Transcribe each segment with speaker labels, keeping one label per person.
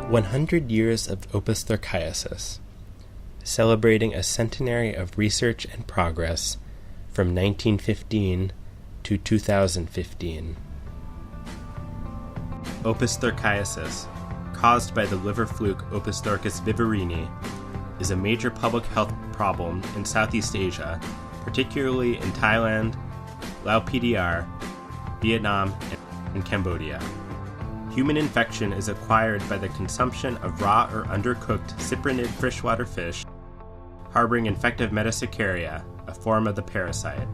Speaker 1: 100 Years of Opus Thorciasis, celebrating a centenary of research and progress from 1915 to 2015. Opus thorciasis, caused by the liver fluke Opisthochus viverrini, is a major public health problem in Southeast Asia, particularly in Thailand, Lao PDR, Vietnam, and Cambodia. Human infection is acquired by the consumption of raw or undercooked cyprinid freshwater fish harboring infective Metacercaria, a form of the parasite.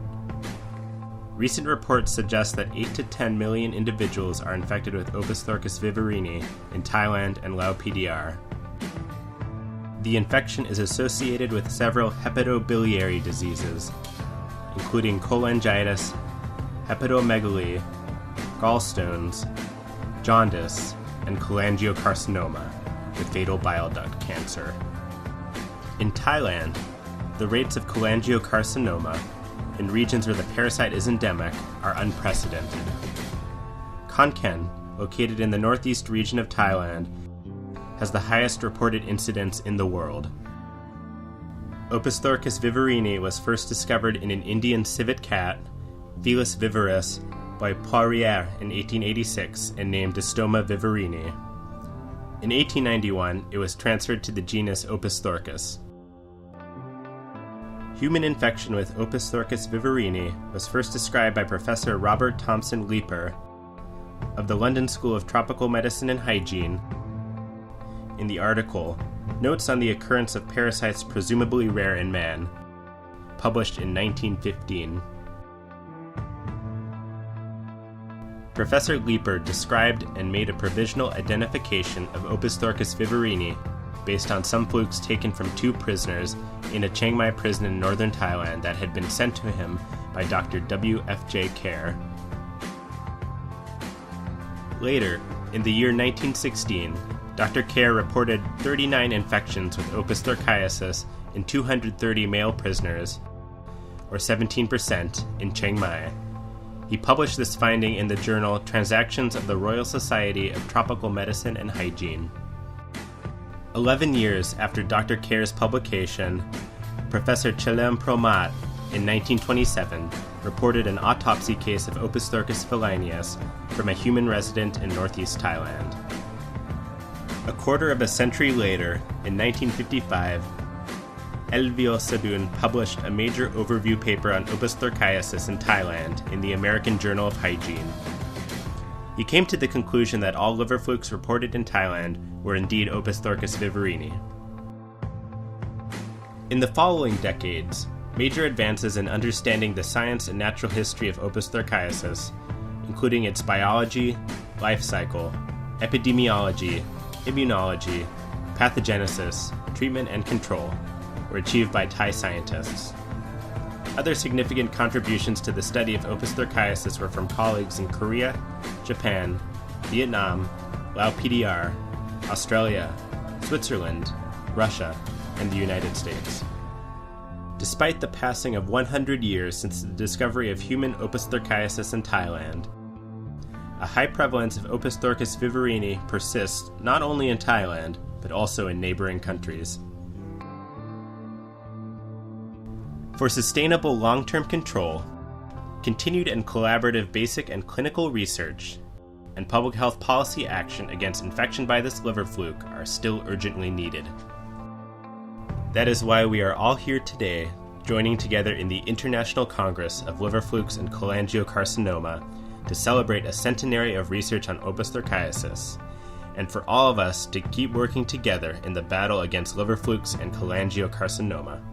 Speaker 1: Recent reports suggest that 8 to 10 million individuals are infected with Opisthochus viverrini in Thailand and Lao PDR. The infection is associated with several hepatobiliary diseases, including cholangitis, hepatomegaly, gallstones, jaundice, and cholangiocarcinoma, with fatal bile duct cancer. In Thailand, the rates of cholangiocarcinoma in regions where the parasite is endemic are unprecedented. Khon Kaen, located in the northeast region of Thailand, has the highest reported incidence in the world. Opisthochus viverrini was first discovered in an Indian civet cat, Felis viverris, by Poirier in 1886 and named Distoma viverrini. In 1891, it was transferred to the genus Opisthochus. Human infection with Opisthochus viverrini was first described by Professor Robert Thomson Leeper of the London School of Tropical Medicine and Hygiene in the article Notes on the Occurrence of Parasites Presumably Rare in Man, published in 1915. Professor Leeper described and made a provisional identification of Opisthochus viverrini based on some flukes taken from 2 prisoners in a Chiang Mai prison in northern Thailand that had been sent to him by Dr. W.F.J. Kerr. Later, in the year 1916, Dr. Kerr reported 39 infections with Opus thorciasis in 230 male prisoners, or 17%, in Chiang Mai. He published this finding in the journal Transactions of the Royal Society of Tropical Medicine and Hygiene. 11 years after Dr. Kerr's publication, Professor Chelem Promat, in 1927, reported an autopsy case of Opisthochus felineus from a human resident in northeast Thailand. A quarter of a century later, in 1955, Elvio Sabun published a major overview paper on Opus thorciasis in Thailand in the American Journal of Hygiene. He came to the conclusion that all liver flukes reported in Thailand were indeed Opisthochus viverrini. In the following decades, major advances in understanding the science and natural history of Opus thorciasis, including its biology, life cycle, epidemiology, immunology, pathogenesis, treatment, and control, were achieved by Thai scientists. Other significant contributions to the study of Opus thorciasis were from colleagues in Korea, Japan, Vietnam, Lao PDR, Australia, Switzerland, Russia, and the United States. Despite the passing of 100 years since the discovery of human Opus thorciasis in Thailand, a high prevalence of Opisthochus viverrini persists not only in Thailand, but also in neighboring countries. For sustainable long-term control, continued and collaborative basic and clinical research, and public health policy action against infection by this liver fluke are still urgently needed. That is why we are all here today, joining together in the International Congress of Liver Flukes and Cholangiocarcinoma to celebrate a centenary of research on Opus thorciasis, and for all of us to keep working together in the battle against liver flukes and cholangiocarcinoma.